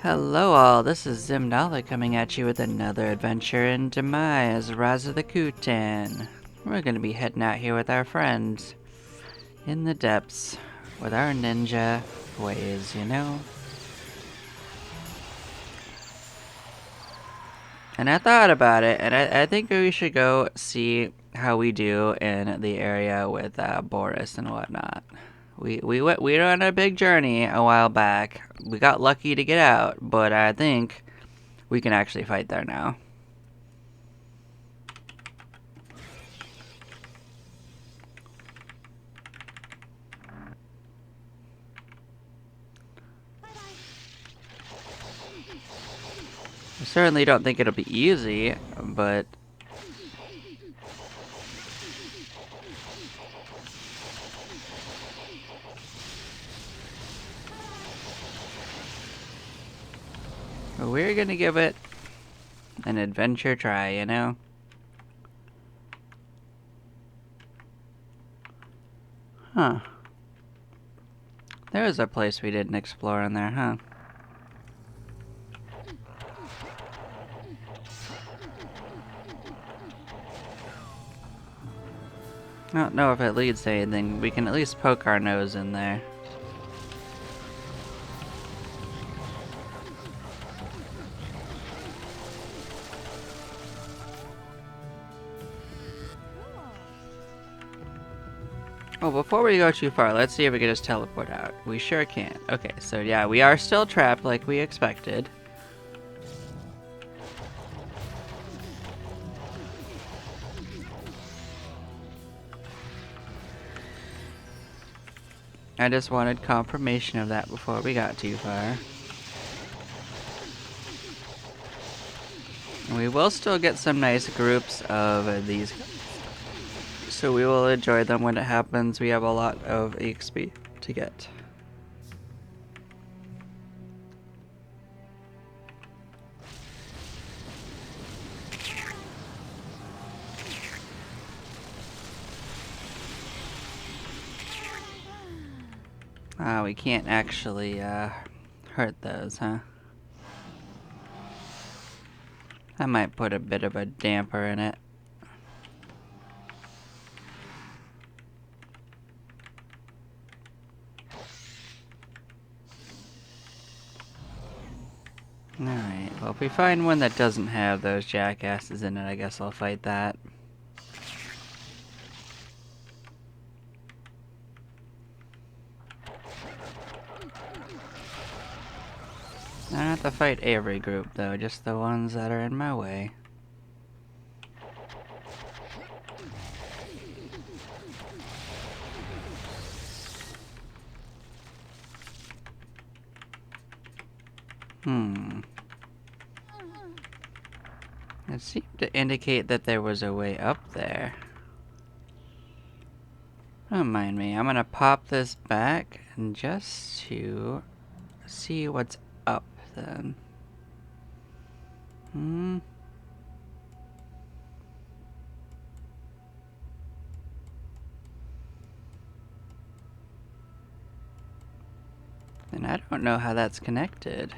Hello all, this is Zimnala coming at you with another adventure in Demise, Rise of the Kutan. We're gonna be heading out here with our friends in the depths with our ninja ways, you know? And I thought about it, and I think we should go see how we do in the area with Boris and whatnot. We went on a big journey a while back. We got lucky to get out, but I think we can actually fight there now. I certainly don't think it'll be easy, but we're gonna give it an adventure try, you know? Huh. There was a place we didn't explore in there, huh? I don't know if it leads to anything. We can at least poke our nose in there. Oh, before we go too far, let's see if we can just teleport out. We sure can. Okay, so yeah, we are still trapped like we expected. I just wanted confirmation of that before we got too far. And we will still get some nice groups of these, so we will enjoy them when it happens. We have a lot of XP to get. We can't actually hurt those, huh? I might put a bit of a damper in it. Alright, well if we find one that doesn't have those jackasses in it, I guess I'll fight that. I don't have to fight every group though, just the ones that are in my way. It seemed to indicate that there was a way up there. Don't mind me, I'm gonna pop this back and just to see what's up then. And I don't know how that's connected.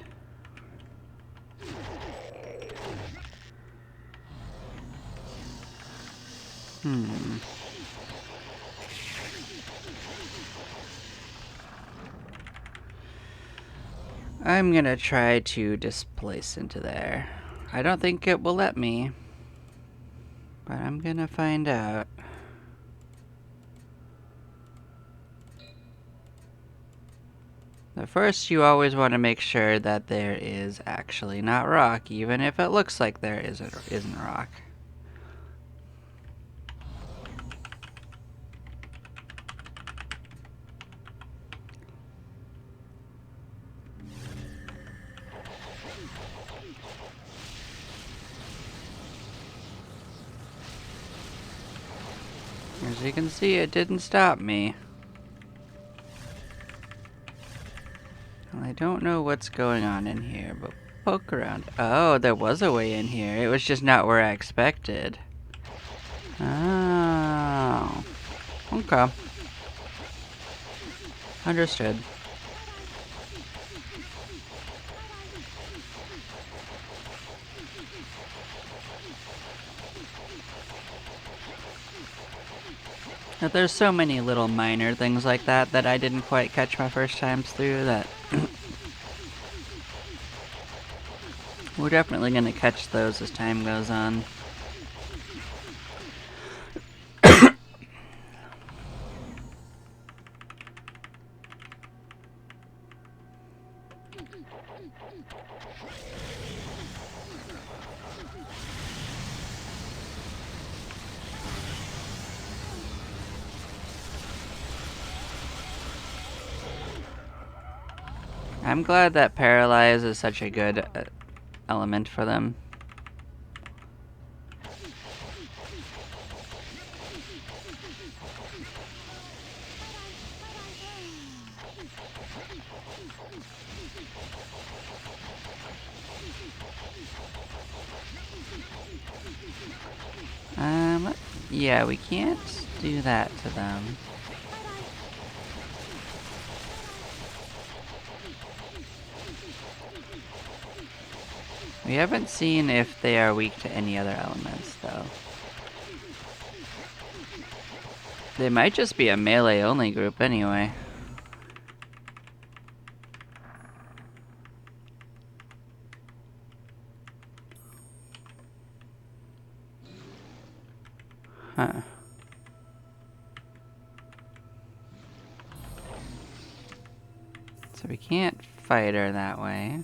I'm gonna try to displace into there. I don't think it will let me, but I'm gonna find out. But first, you always want to make sure that there is actually not rock, even if it looks like there isn't rock. As you can see, it didn't stop me. Well, I don't know what's going on in here, but poke around. Oh, there was a way in here. It was just not where I expected. Oh. Okay. Understood. But there's so many little minor things like that that I didn't quite catch my first times through that we're definitely going to catch those as time goes on. I'm glad that Paralyze is such a good element for them. Yeah, we can't do that to them. We haven't seen if they are weak to any other elements, though. They might just be a melee-only group anyway. Huh. So we can't fight her that way.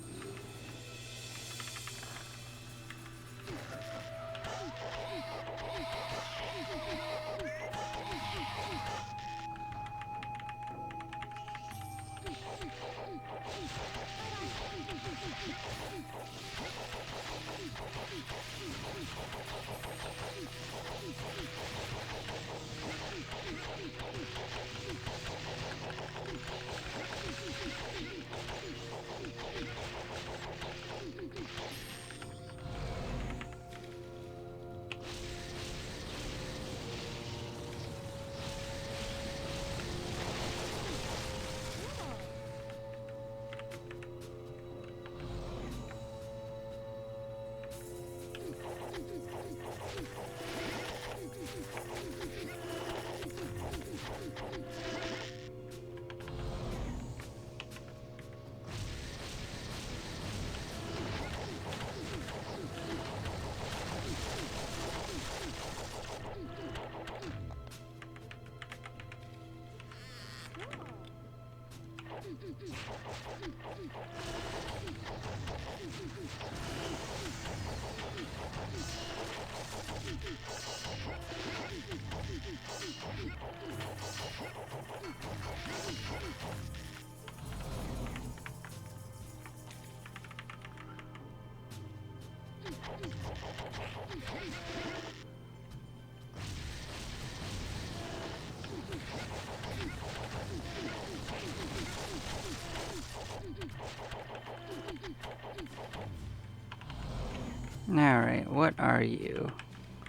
Alright, what are you?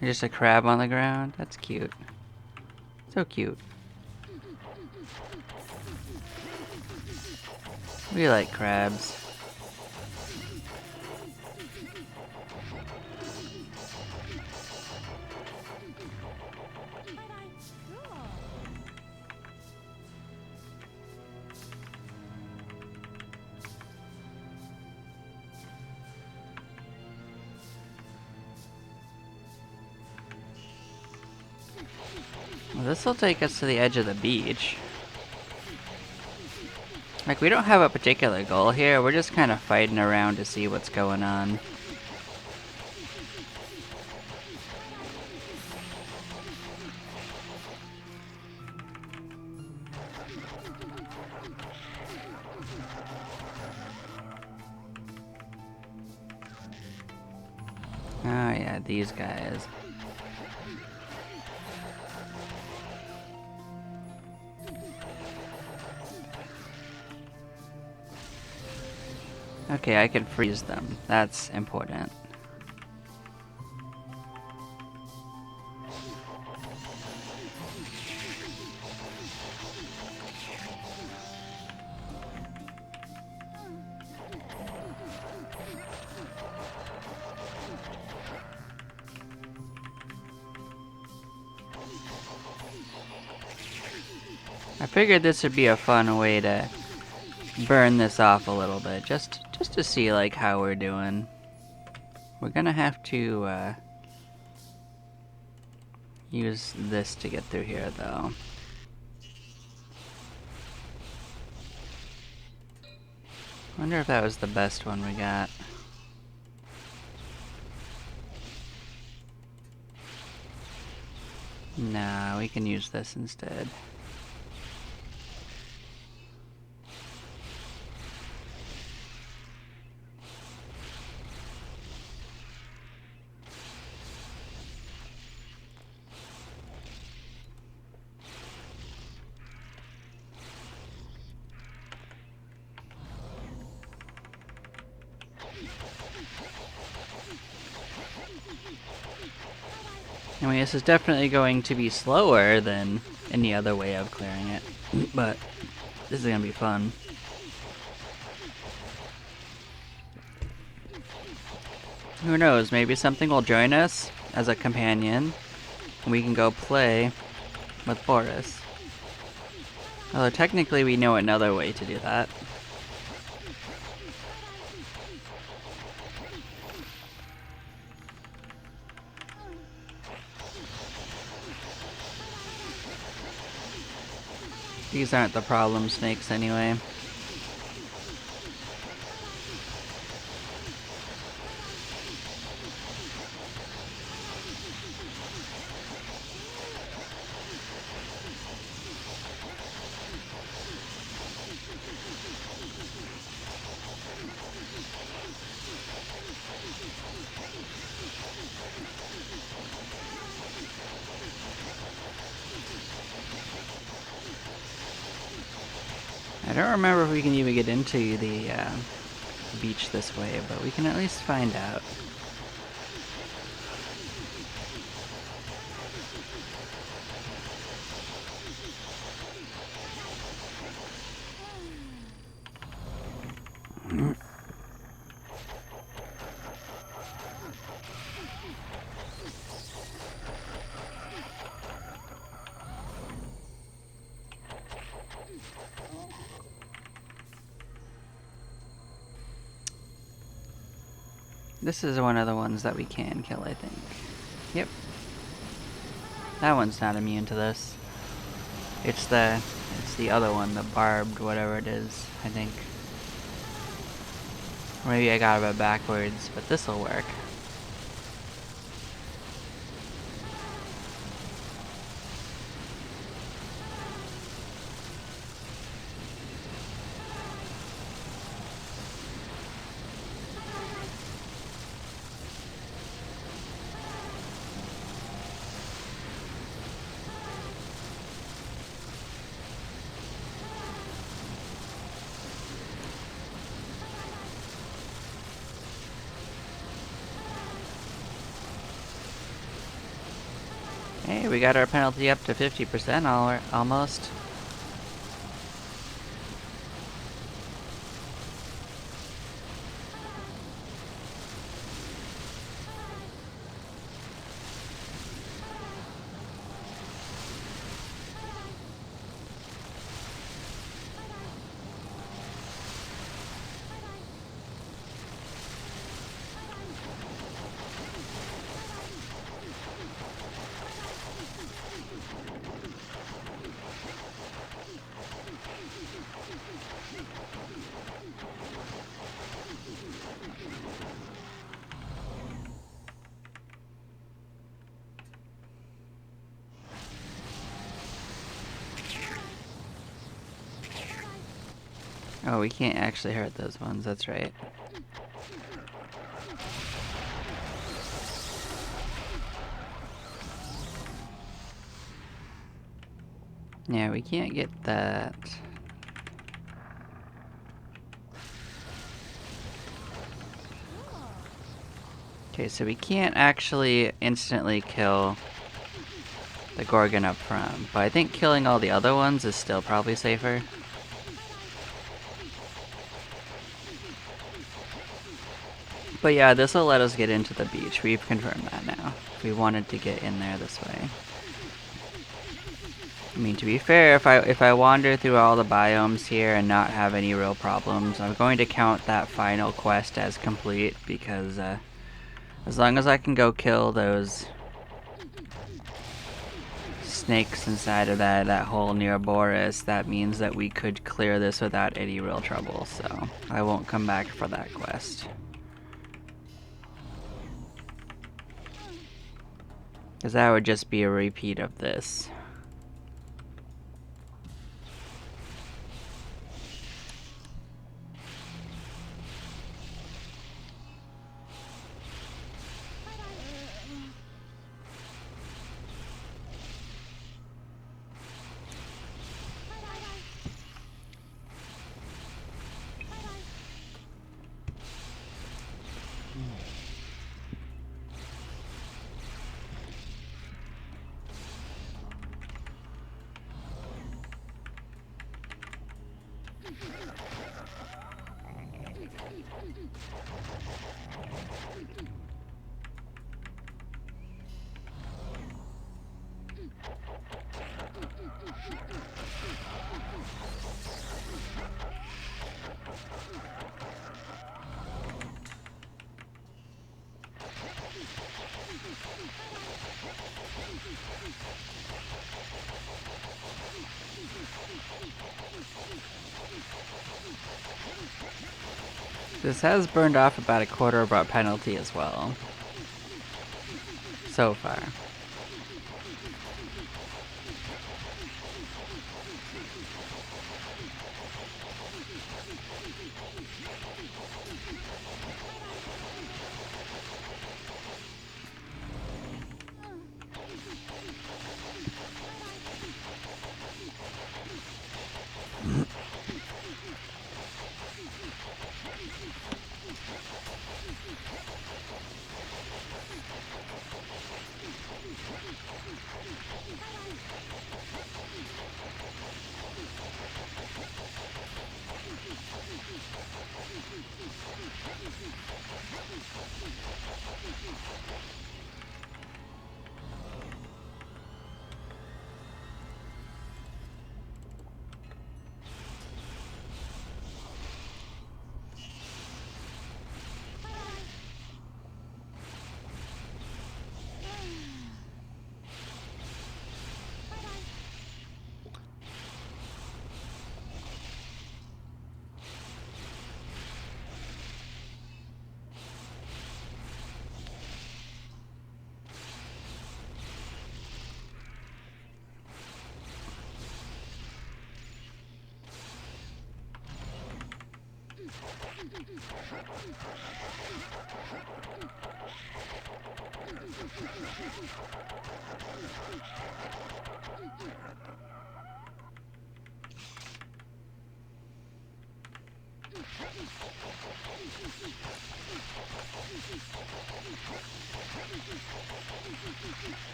You're just a crab on the ground? That's cute. So cute. We like crabs. Well, this will take us to the edge of the beach. Like, we don't have a particular goal here, we're just kind of fighting around to see what's going on. Oh yeah, these guys. Okay, I can freeze them. That's important. I figured this would be a fun way to burn this off a little bit, just to see like how we're doing. We're gonna have to use this to get through here though. Wonder if that was the best one we got. Nah, we can use this instead. I mean, this is definitely going to be slower than any other way of clearing it, but this is gonna be fun. Who knows, maybe something will join us as a companion, and we can go play with Boris. Although technically we know another way to do that. These aren't the problem snakes anyway. I don't remember if we can even get into the beach this way, but we can at least find out. This is one of the ones that we can kill, I think. Yep. That one's not immune to this. It's the other one, the barbed whatever it is, I think. Or maybe I got it backwards, but this'll work. Hey, we got our penalty up to 50% almost. Oh, we can't actually hurt those ones, that's right. Yeah, we can't get that. Okay, so we can't actually instantly kill the Gorgon up front, but I think killing all the other ones is still probably safer. But yeah, this will let us get into the beach. We've confirmed that now. We wanted to get in there this way. I mean, to be fair, if I wander through all the biomes here and not have any real problems, I'm going to count that final quest as complete because as long as I can go kill those snakes inside of that hole near Boris, that means that we could clear this without any real trouble. So I won't come back for that quest. Because that would just be a repeat of this. This has burned off about a quarter of our penalty as well. So far.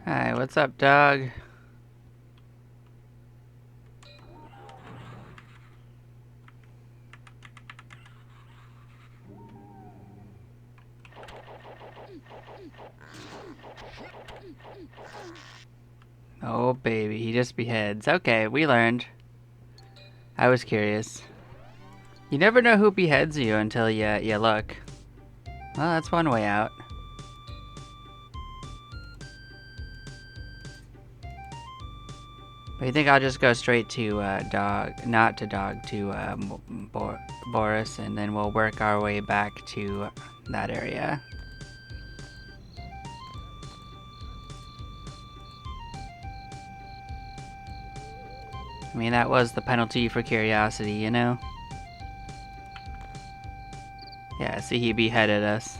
Hi, what's up, dog? Oh, baby, he just beheads. Okay, we learned. I was curious. You never know who beheads you until you look. Well, that's one way out. But you think I'll just go straight to dog, not to dog, to Boris, and then we'll work our way back to that area. I mean, that was the penalty for curiosity, you know? Yeah, see, he beheaded us.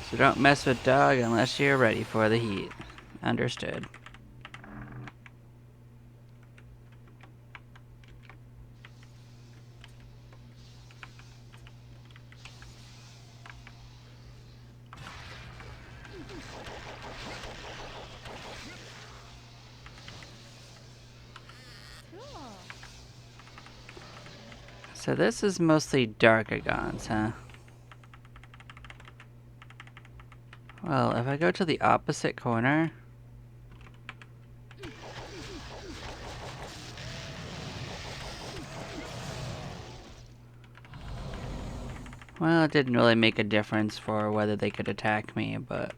So don't mess with dog unless you're ready for the heat. Understood. So this is mostly Darkagons, huh? Well, if I go to the opposite corner... Well, it didn't really make a difference for whether they could attack me, but...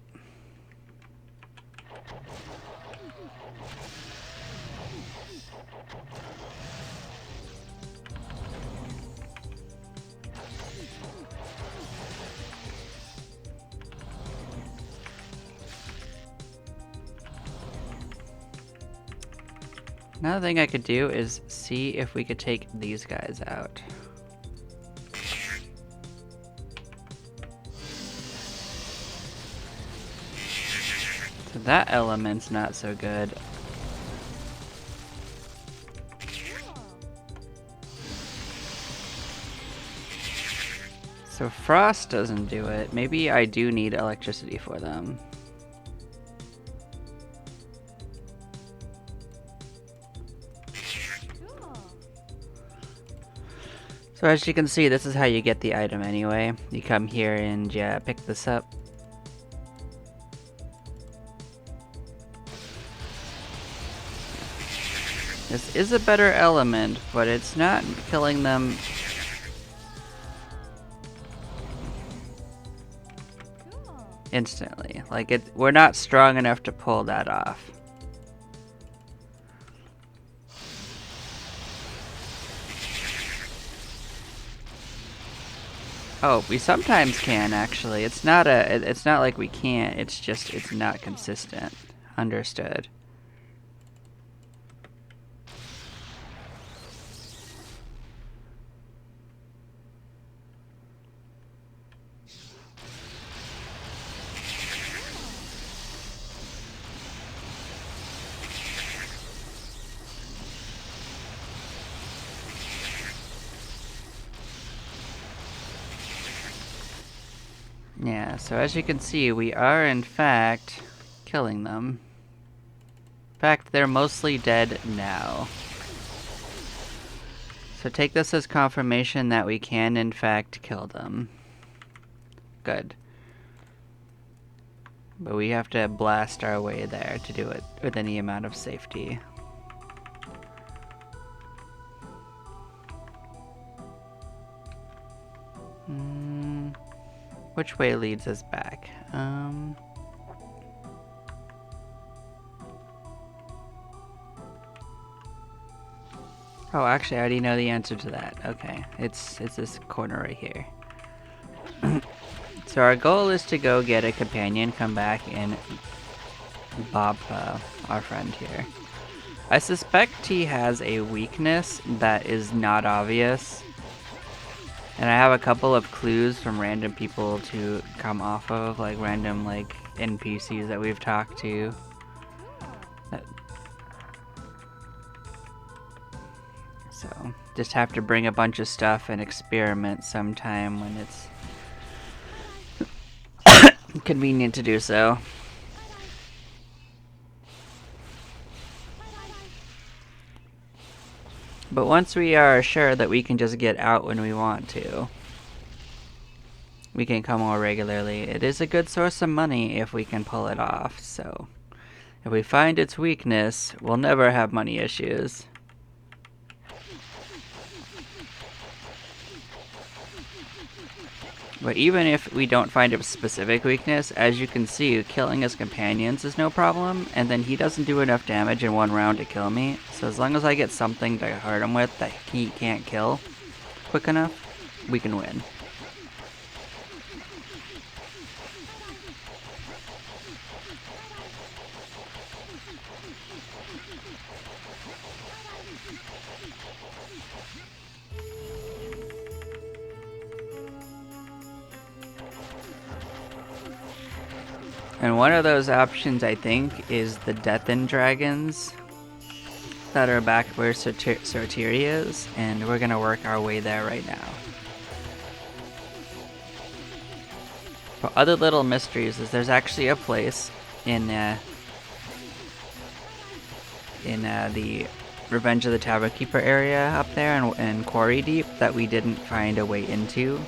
Another thing I could do is see if we could take these guys out. So that element's not so good. So frost doesn't do it. Maybe I do need electricity for them. So as you can see, this is how you get the item anyway. You come here and yeah, pick this up. This is a better element, but it's not killing them. Instantly. Like we're not strong enough to pull that off. Oh, we sometimes can actually. It's not like we can't. It's just it's not consistent. Understood. Yeah, so as you can see, we are in fact killing them. In fact, they're mostly dead now. So take this as confirmation that we can in fact kill them. Good. But we have to blast our way there to do it with any amount of safety. Which way leads us back? Oh, actually, I already know the answer to that. Okay, it's this corner right here. So our goal is to go get a companion, come back, and Bob, our friend here. I suspect he has a weakness that is not obvious. And I have a couple of clues from random people to come off of, like random like NPCs that we've talked to. So, just have to bring a bunch of stuff and experiment sometime when it's convenient to do so. But once we are sure that we can just get out when we want to, we can come more regularly. It is a good source of money if we can pull it off, so if we find its weakness, we'll never have money issues. But even if we don't find a specific weakness, as you can see, killing his companions is no problem, and then he doesn't do enough damage in one round to kill me. So as long as I get something to hurt him with that he can't kill quick enough, we can win. And one of those options, I think, is the Deathen Dragons that are back where Sortiri is, and we're gonna work our way there right now. But other little mysteries is there's actually a place in the Revenge of the Tavern Keeper area up there in Quarry Deep that we didn't find a way into.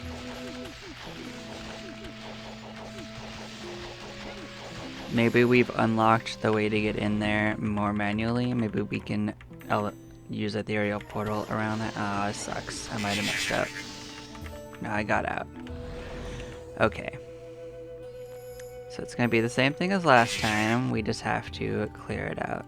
Maybe we've unlocked the way to get in there more manually. Maybe we can use a ethereal portal around that. Ah, it sucks. I might have messed up. No, I got out. Okay. So it's gonna be the same thing as last time. We just have to clear it out.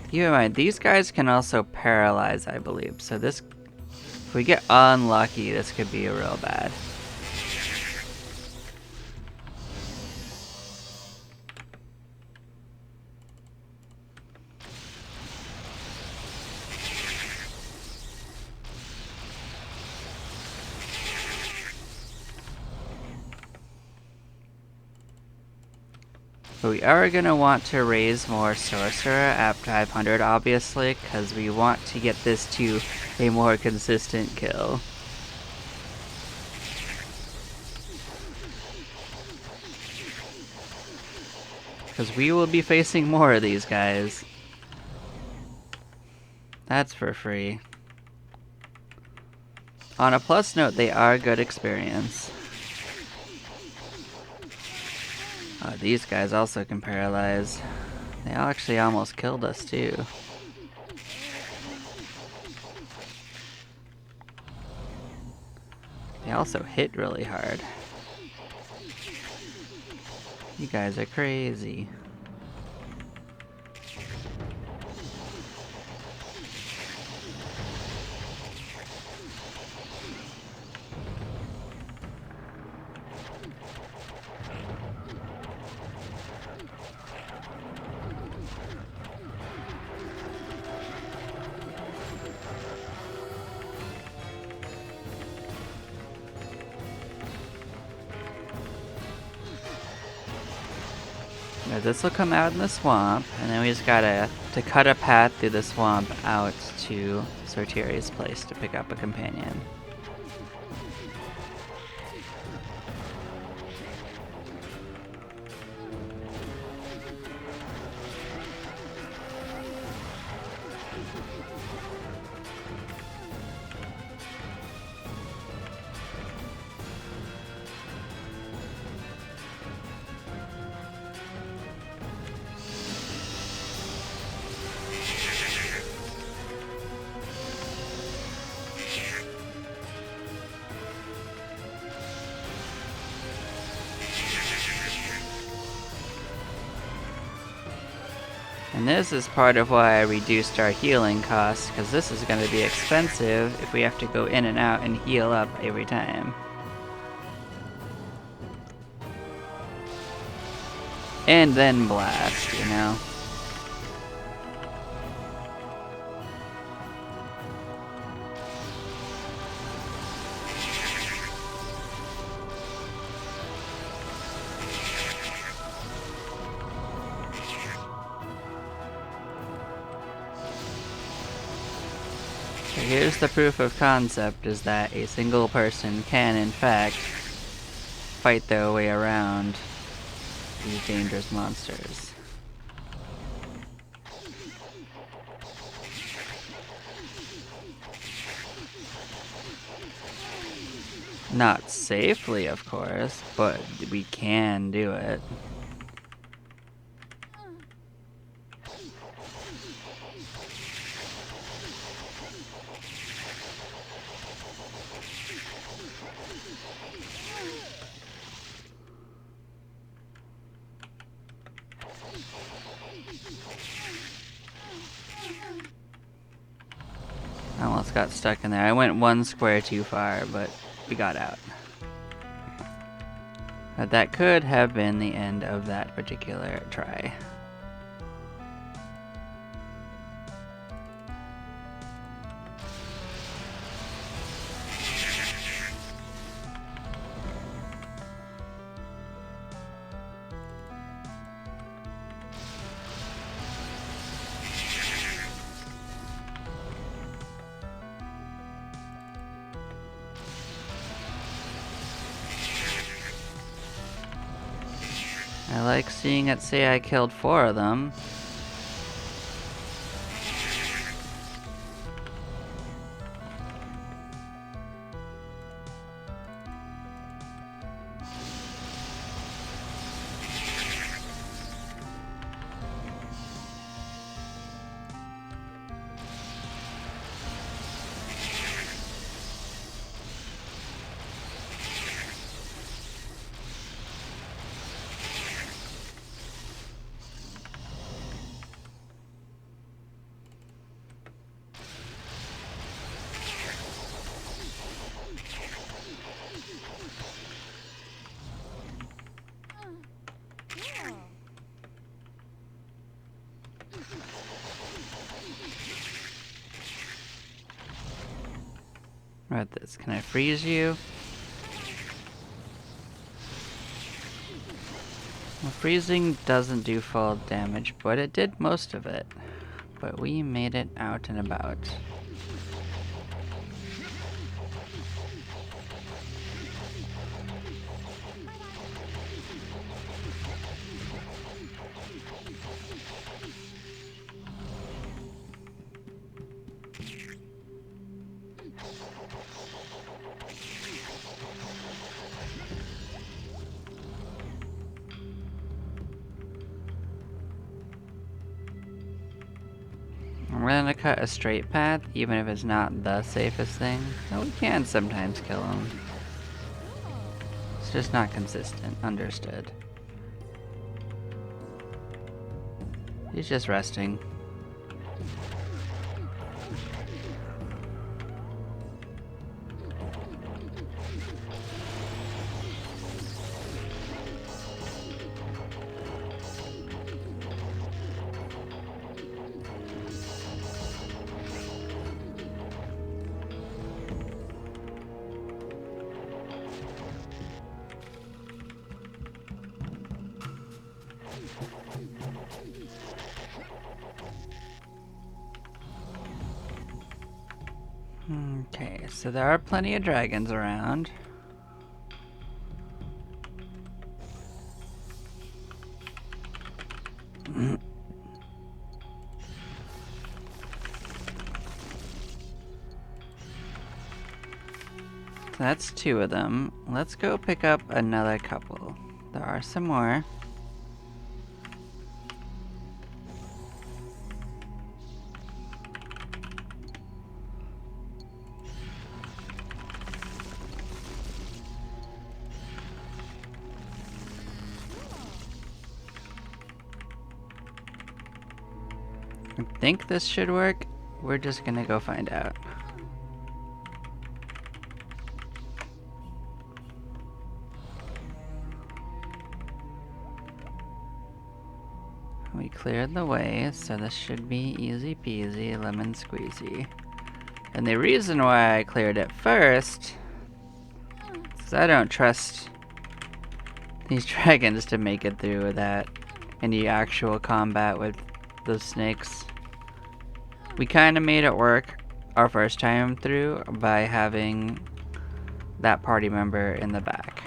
Keep in mind, these guys can also paralyze, I believe. So this, if we get unlucky, this could be real bad. But we are going to want to raise more Sorcerer at 500, obviously, because we want to get this to a more consistent kill. Because we will be facing more of these guys. That's for free. On a plus note, they are good experience. These guys also can paralyze. They actually almost killed us too. They also hit really hard. You guys are crazy. This will come out in the swamp, and then we just gotta cut a path through the swamp out to Sortiri's place to pick up a companion. And this is part of why I reduced our healing costs, because this is going to be expensive if we have to go in and out and heal up every time. And then blast, you know? Here's the proof of concept, is that a single person can, in fact, fight their way around these dangerous monsters. Not safely, of course, but we can do it. I almost got stuck in there. I went one square too far, but we got out. But that could have been the end of that particular try. I like seeing it say I killed 4 of them. What about this? Can I freeze you? Well, freezing doesn't do full damage, but it did most of it. But we made it out and about. I'm gonna cut a straight path, even if it's not the safest thing. So we can sometimes kill him. It's just not consistent. Understood. He's just resting. Okay, so there are plenty of dragons around. So that's 2 of them. Let's go pick up another couple. There are some more. I think this should work. We're just gonna go find out. We cleared the way, so this should be easy peasy, lemon squeezy. And the reason why I cleared it first is I don't trust these dragons to make it through without any actual combat with those snakes. We kind of made it work our first time through by having that party member in the back.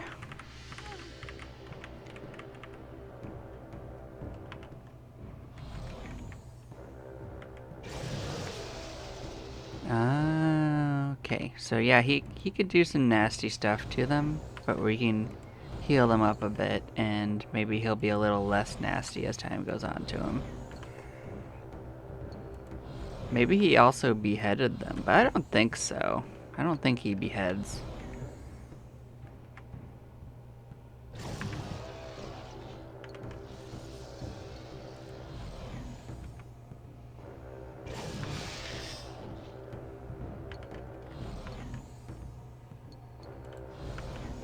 Okay, so yeah, he could do some nasty stuff to them, but we can heal them up a bit, and maybe he'll be a little less nasty as time goes on to him. Maybe he also beheaded them, but I don't think so. I don't think he beheads.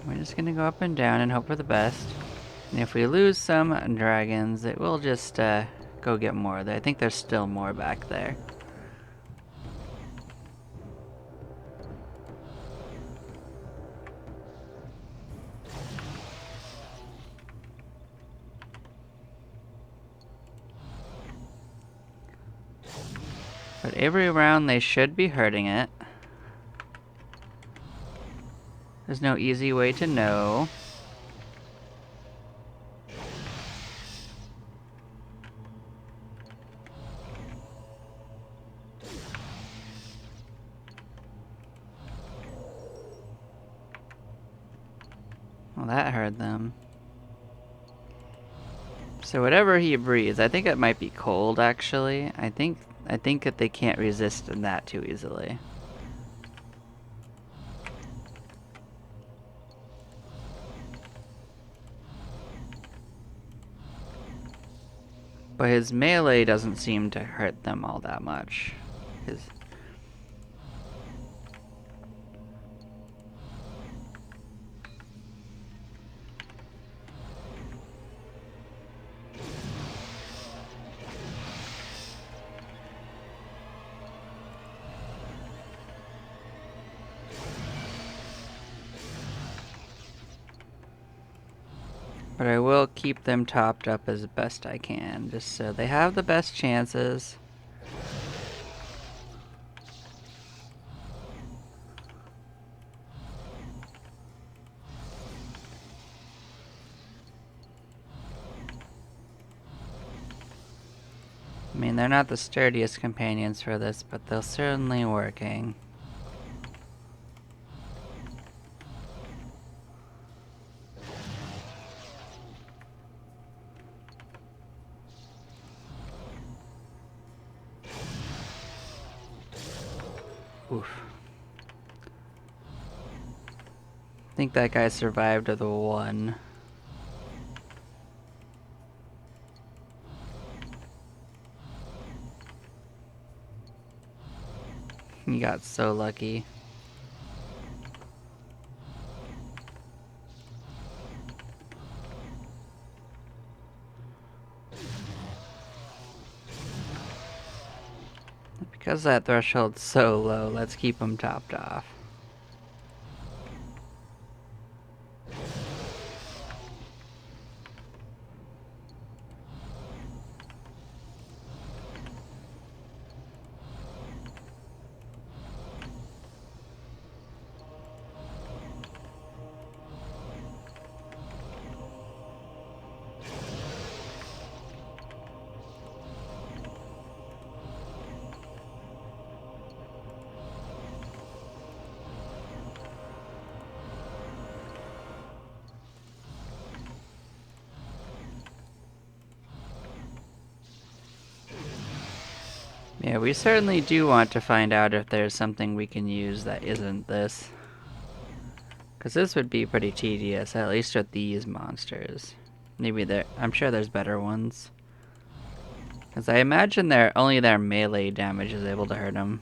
We're just gonna go up and down and hope for the best. And if we lose some dragons, it will just go get more. I think there's still more back there. But every round they should be hurting it. There's no easy way to know. Well, that hurt them. So whatever he breathes, I think it might be cold, actually. I think that they can't resist that too easily. But his melee doesn't seem to hurt them all that much. His... But I will keep them topped up as best I can, just so they have the best chances. I mean, they're not the sturdiest companions for this, but they're certainly working. Oof. I think that guy survived to the one. He got so lucky. Because that threshold's so low, let's keep him topped off. Yeah, we certainly do want to find out if there's something we can use that isn't this. Because this would be pretty tedious, at least with these monsters. Maybe I'm sure there's better ones. Because I imagine only their melee damage is able to hurt them.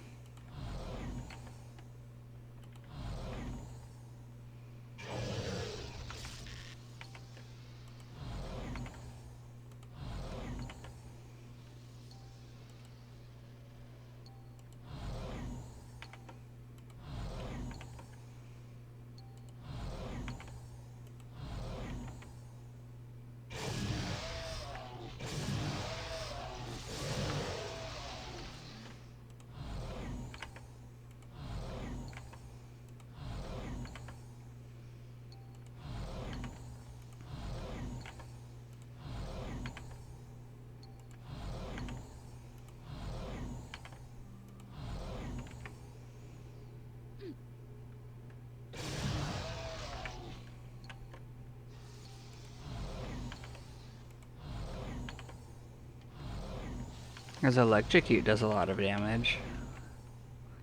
Because electrocute does a lot of damage.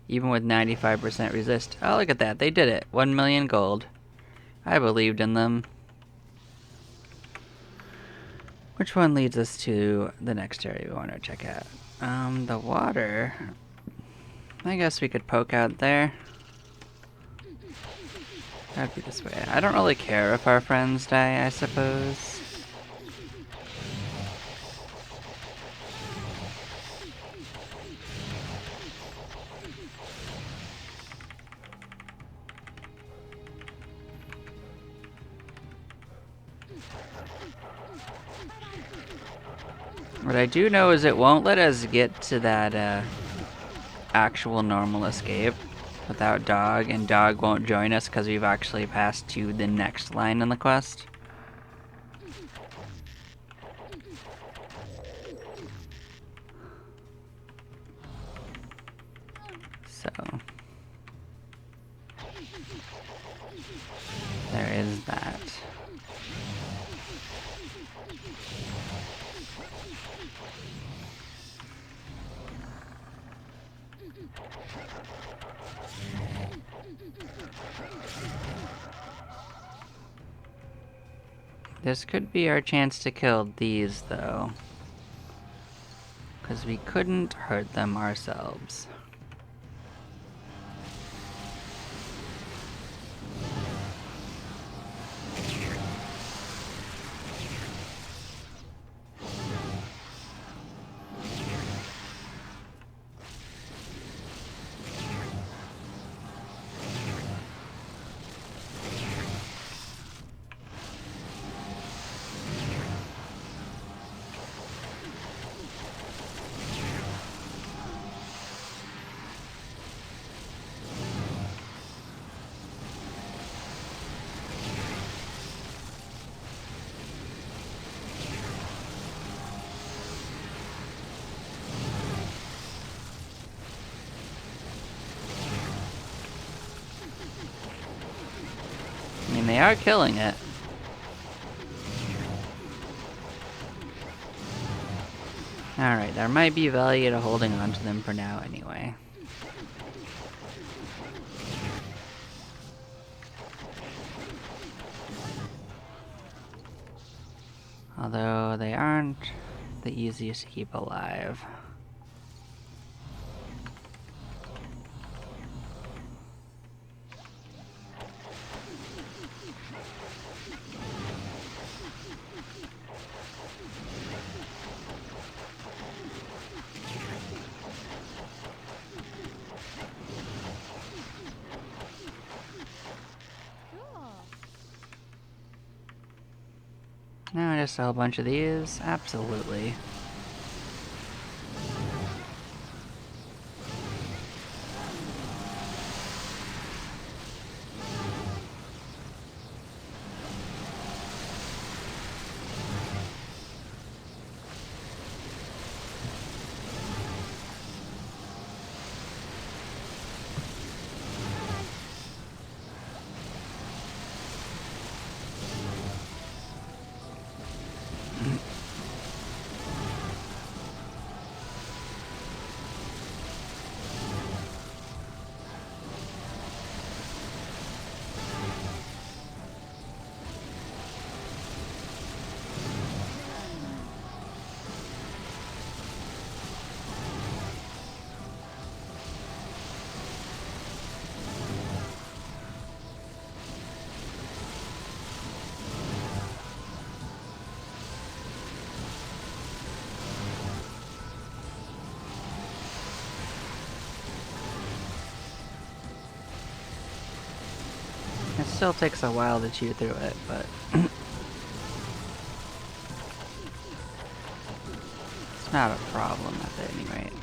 Even with 95% resist. Oh, look at that. They did it. 1 million gold. I believed in them. Which one leads us to the next area we want to check out? The water. I guess we could poke out there. That'd be this way. I don't really care if our friends die, I suppose. What I do know is it won't let us get to that actual normal escape without Dog, and Dog won't join us because we've actually passed to the next line in the quest. So there is that. This could be our chance to kill these, though. Because we couldn't hurt them ourselves. I mean, they are killing it. Alright, there might be value to holding on to them for now anyway. Although they aren't the easiest to keep alive. Now just sell a bunch of these? Absolutely. It still takes a while to chew through it, but it's not a problem at any rate.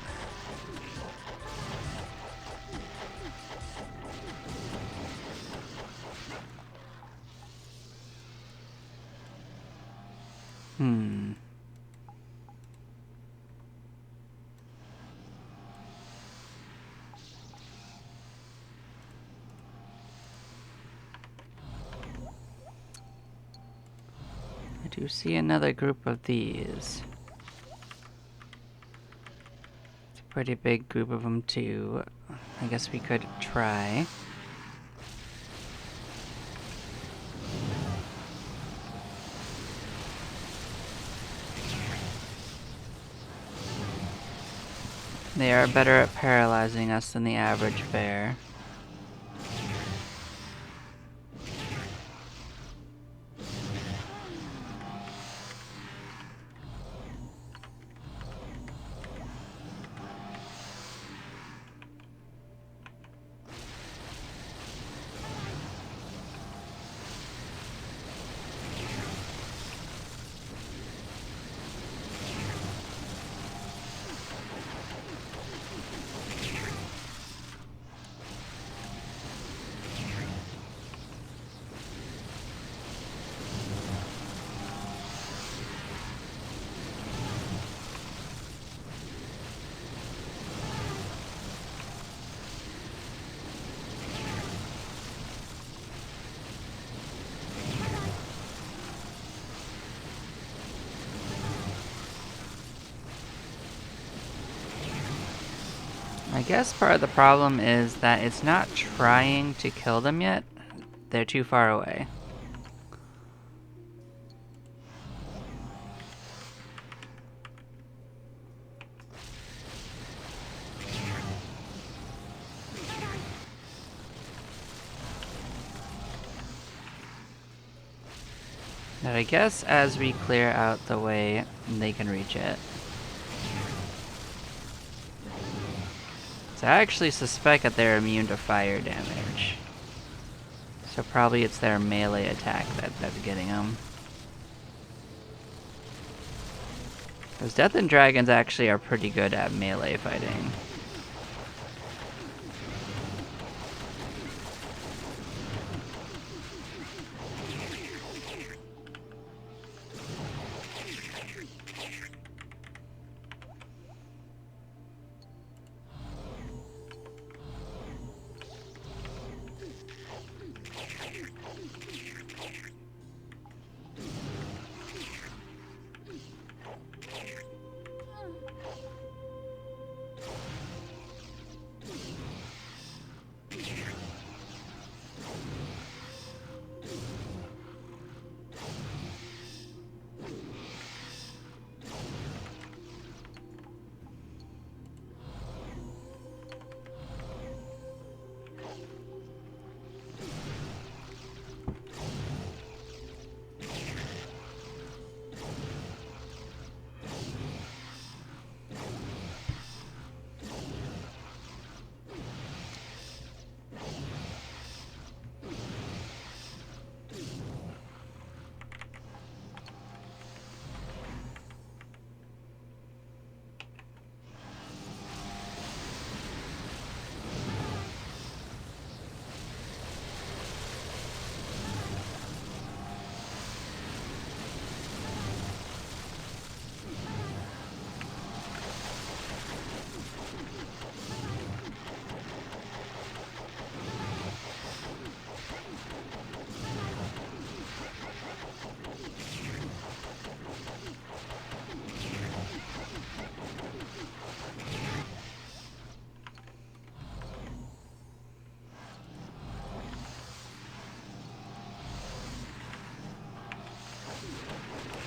I do see another group of these. It's a pretty big group of them too. I guess we could try. They are better at paralyzing us than the average bear. I guess part of the problem is that it's not trying to kill them yet. They're too far away. But I guess as we clear out the way, they can reach it. So I actually suspect that they're immune to fire damage. So probably it's their melee attack that's getting them. Because Death and Dragons actually are pretty good at melee fighting.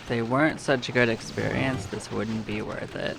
If they weren't such a good experience, this wouldn't be worth it.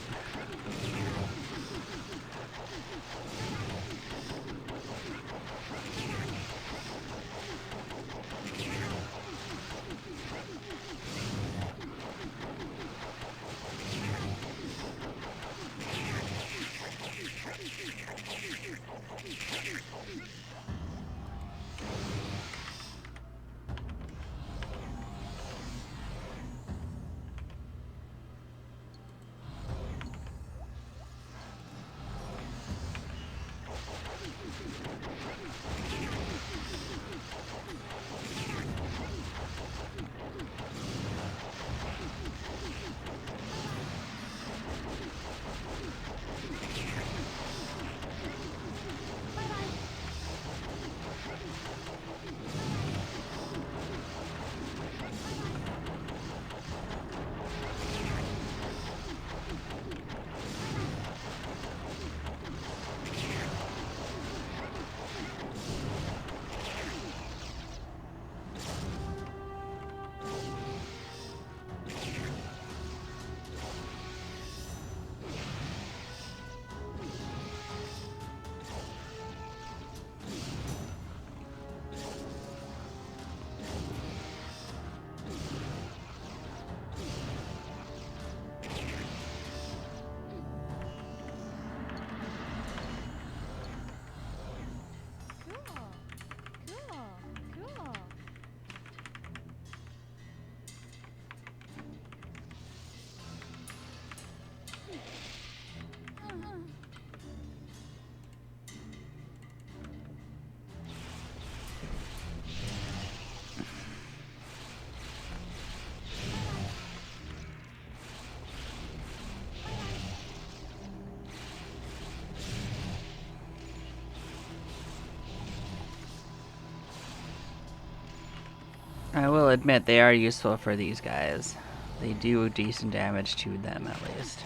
I will admit they are useful for these guys. They do decent damage to them at least.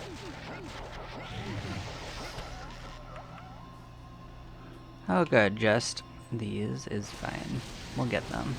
Oh good, just these is fine. We'll get them.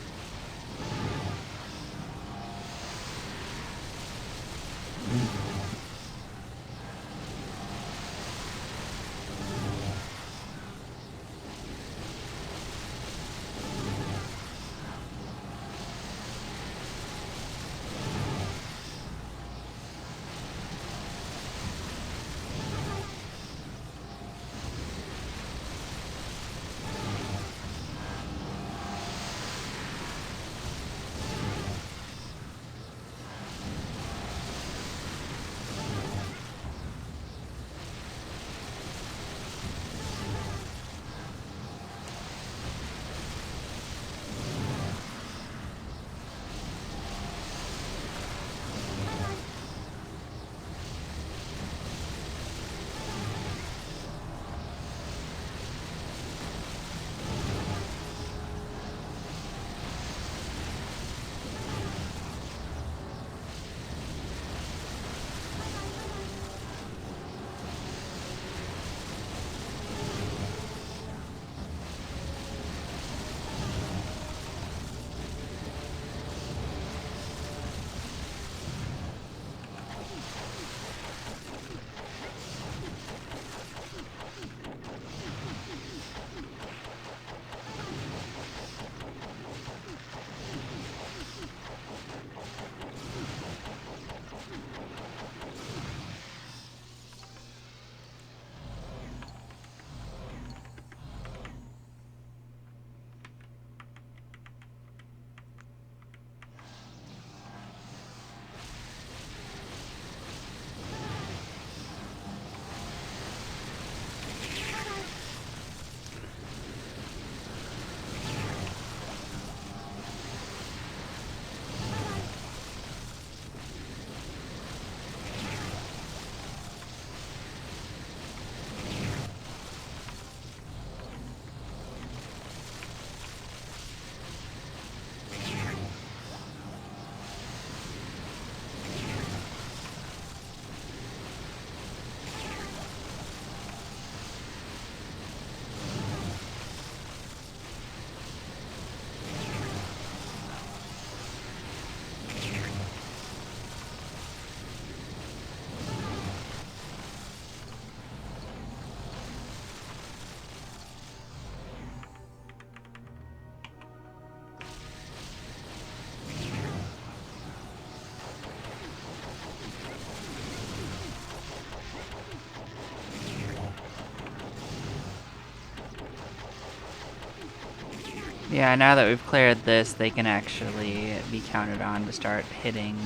Yeah, now that we've cleared this, they can actually be counted on to start hitting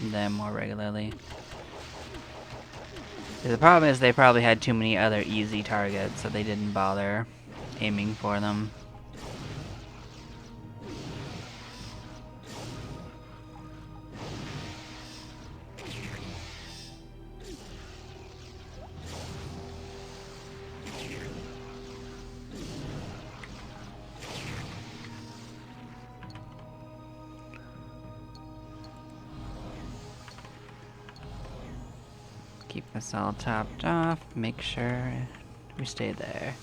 them more regularly. The problem is they probably had too many other easy targets, so they didn't bother aiming for them. Keep this all topped off, make sure we stay there.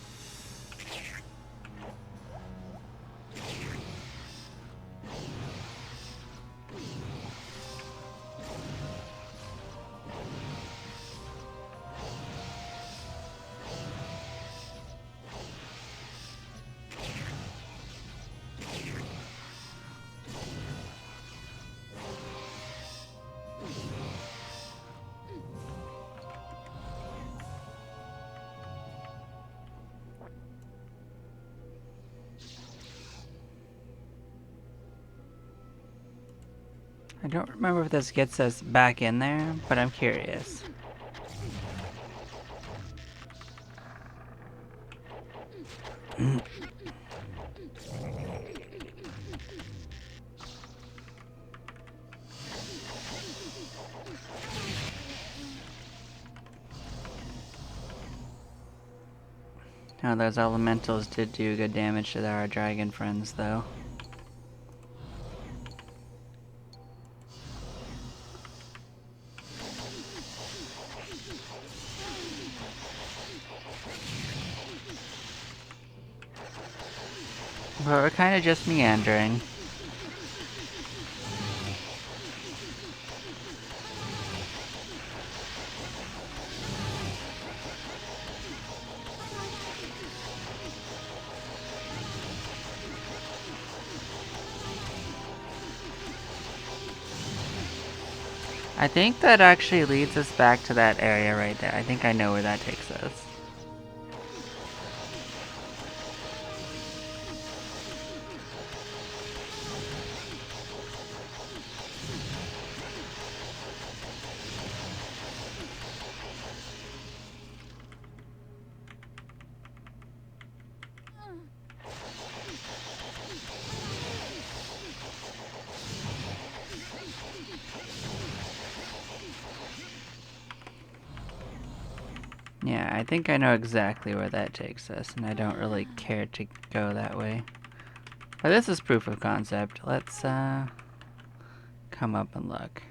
I don't remember if this gets us back in there, but I'm curious. Oh, those elementals did do good damage to our dragon friends, though. But we're kind of just meandering. I think that actually leads us back to that area right there. I think I know where that takes us. Yeah, I think I know exactly where that takes us, and I don't really care to go that way. But this is proof of concept. Let's come up and look.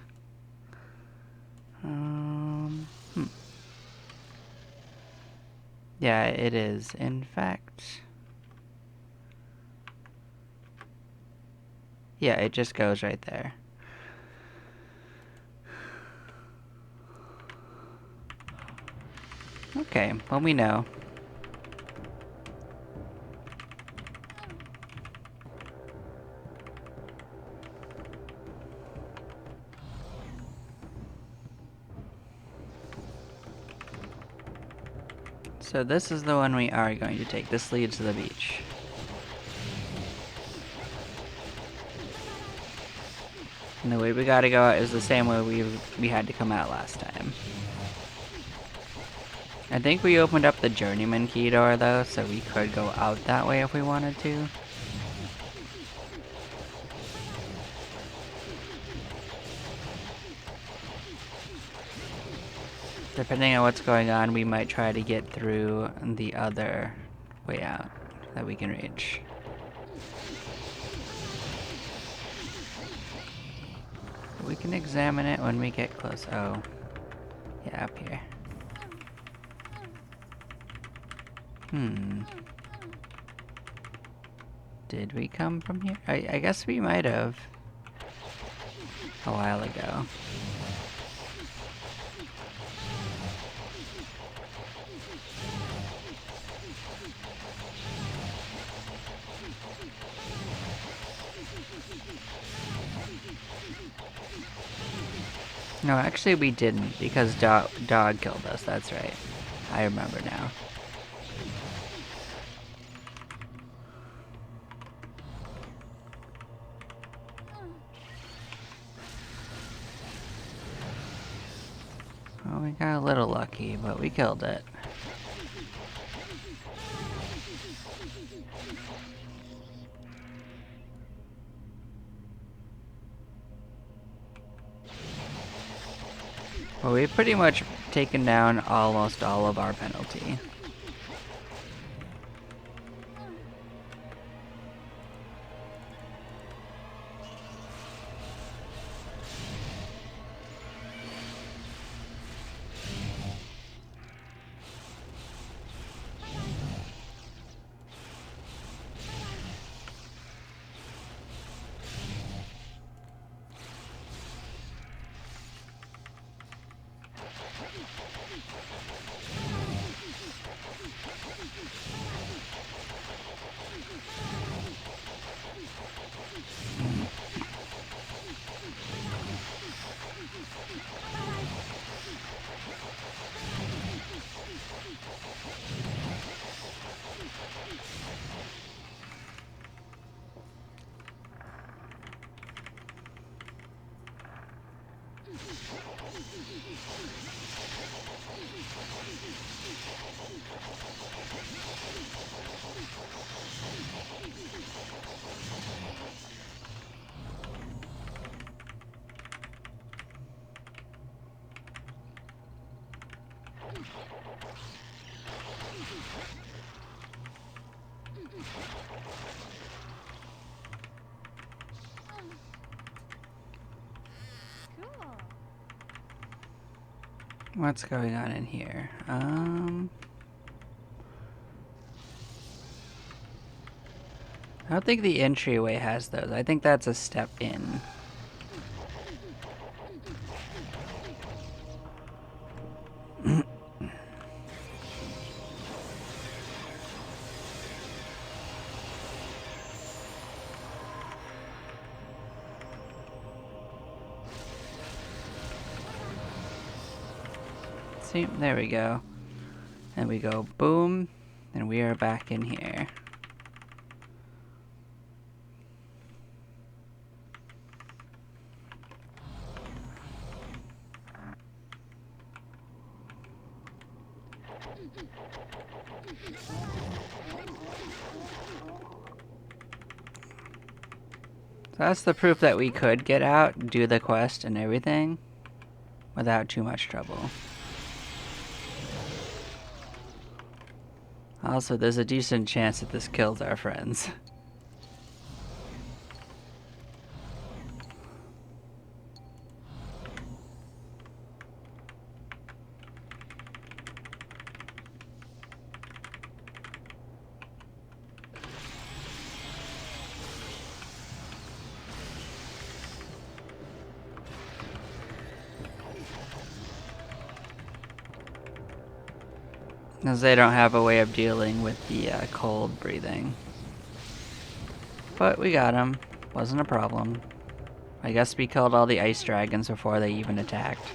Yeah, it is, in fact. Yeah, it just goes right there. Okay, well, we know. So this is the one we are going to take. This leads to the beach. And the way we gotta go out is the same way we had to come out last time. I think we opened up the journeyman key door though, so we could go out that way if we wanted to. Depending on what's going on, we might try to get through the other way out that we can reach. We can examine it when we get close. Oh, yeah, up here. Did we come from here? I guess we might have a while ago. No, actually we didn't, because dog killed us, that's right. I remember now. we got a little lucky, but we killed it. Well, we've pretty much taken down almost all of our penalty. What's going on in here? I don't think the entryway has those. I think that's a step in. See, there we go. And we go boom, and we are back in here. So that's the proof that we could get out, do the quest and everything, without too much trouble. Also, there's a decent chance that this kills our friends. As they don't have a way of dealing with the cold breathing. But we got him. Wasn't a problem. I guess we killed all the ice dragons before they even attacked.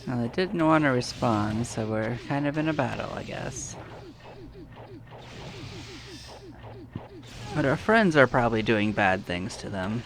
Well, they didn't want to respond, so we're kind of in a battle, I guess. But our friends are probably doing bad things to them.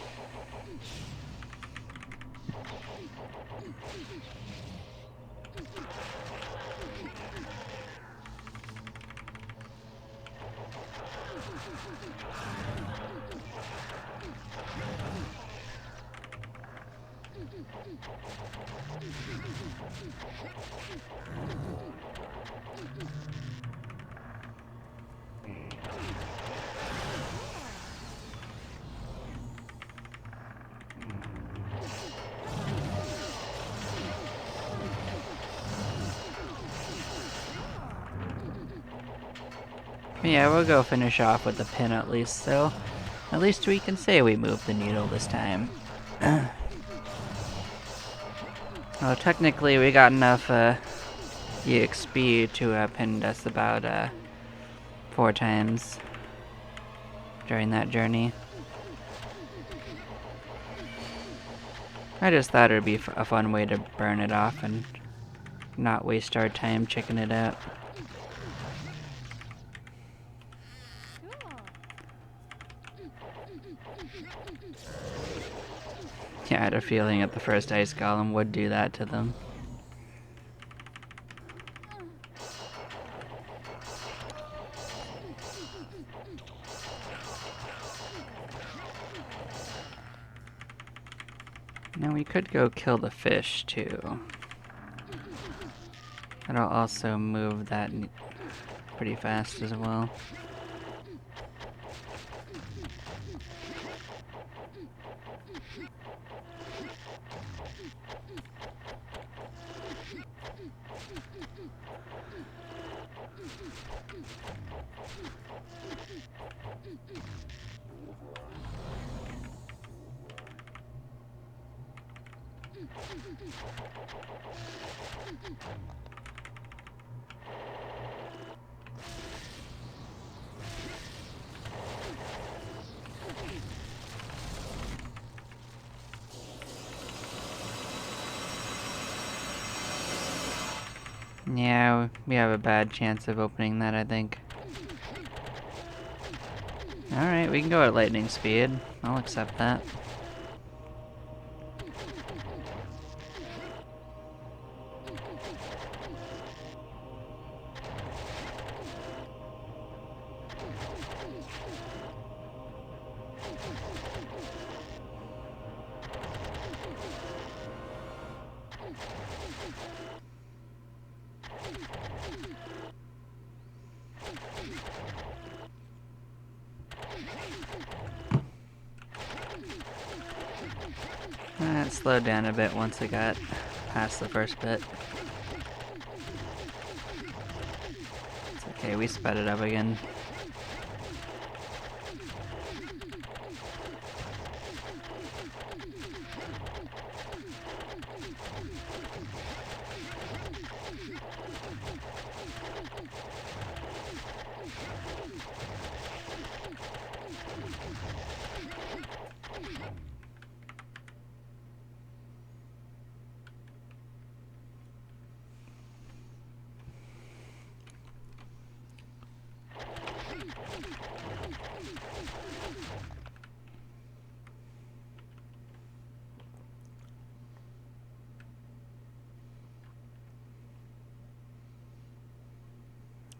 Yeah, we'll go finish off with the pin at least, so at least we can say we moved the needle this time. Well, technically we got enough EXP to pin us about 4 times during that journey. I just thought it would be a fun way to burn it off and not waste our time checking it out. Yeah, I had a feeling that the first ice golem would do that to them. Now we could go kill the fish too. That'll also move that pretty fast as well. Yeah, we have a bad chance of opening that, I think. Alright, we can go at lightning speed. I'll accept that. It slowed down a bit once I got past the first bit. It's okay, we sped it up again.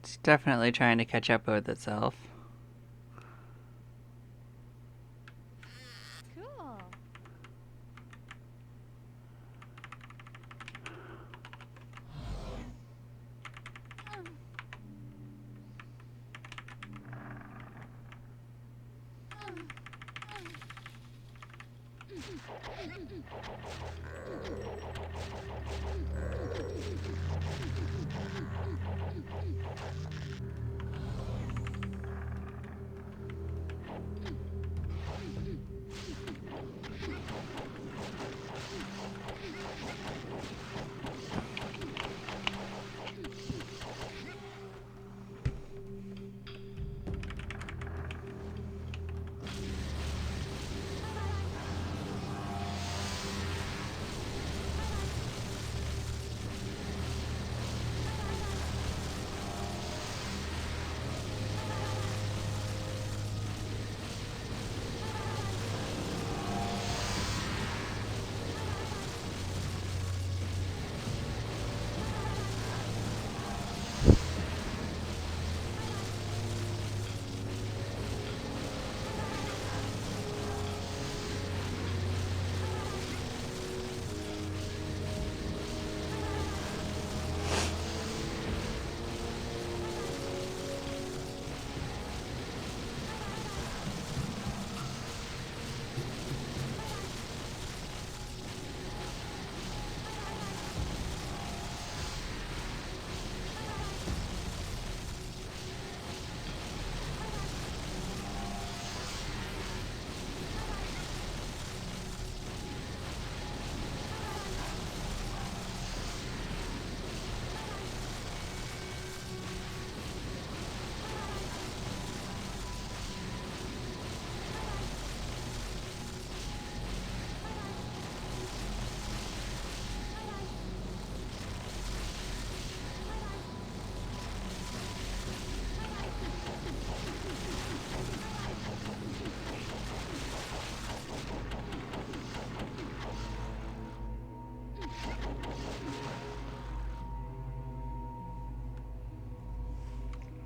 It's definitely trying to catch up with itself. Cool.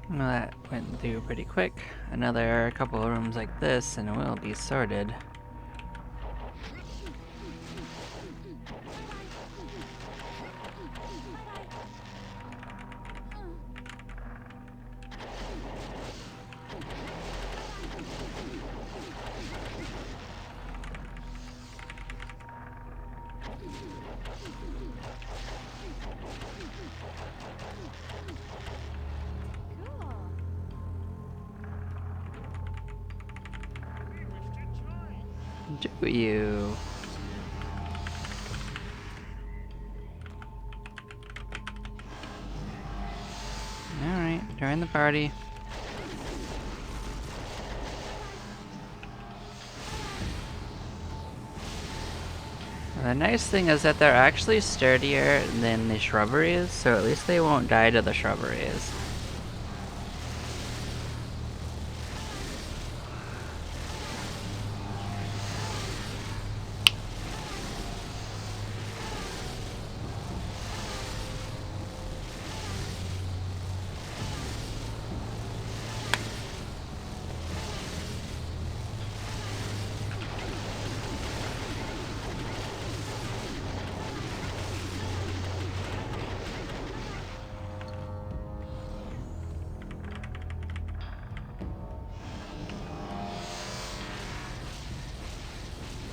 Well, that went through pretty quick. Another couple of rooms like this and we'll be sorted. Do you? Alright, join the party. The nice thing is that they're actually sturdier than the shrubberies, so at least they won't die to the shrubberies.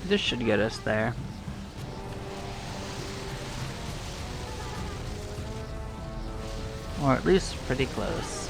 This should get us there. Or at least pretty close.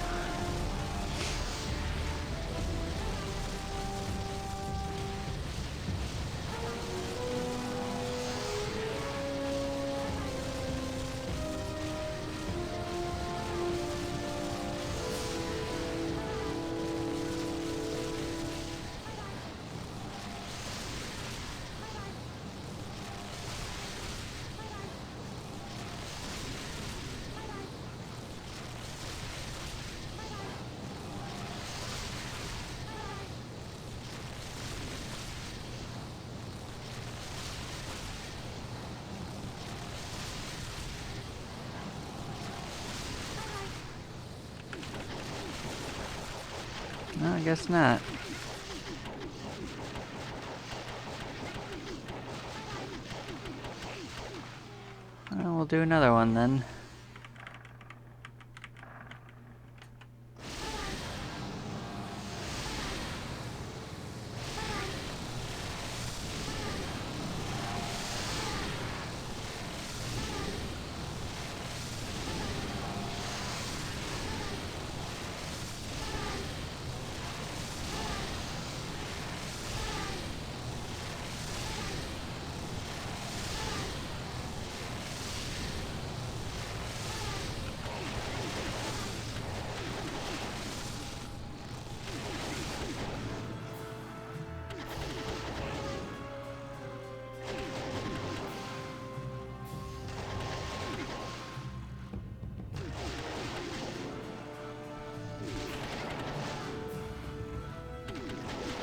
No, I guess not. Well, we'll do another one then.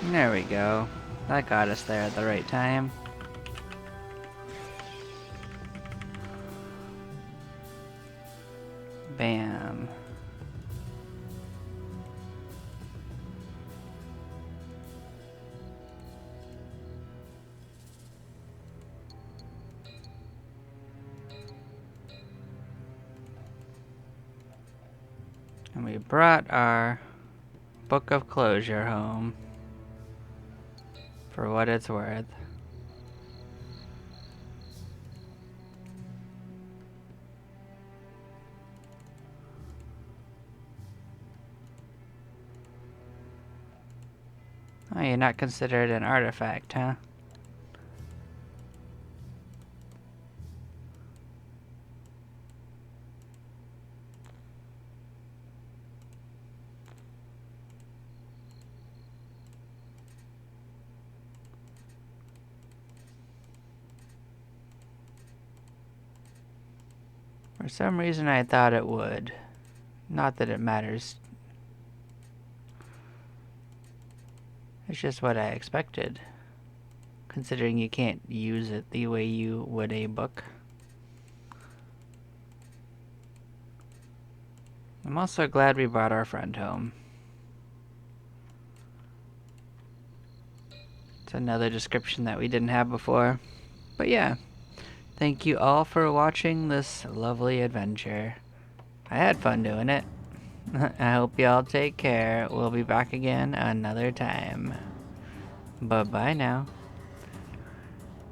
There we go. That got us there at the right time. Bam. And we brought our Book of Closure home. For what it's worth. Oh, you're not considered an artifact, huh? For some reason I thought it would. Not that it matters. It's just what I expected. Considering you can't use it the way you would a book. I'm also glad we brought our friend home. It's another description that we didn't have before. But yeah, thank you all for watching this lovely adventure. I had fun doing it. I hope you all take care. We'll be back again another time. Bye-bye now.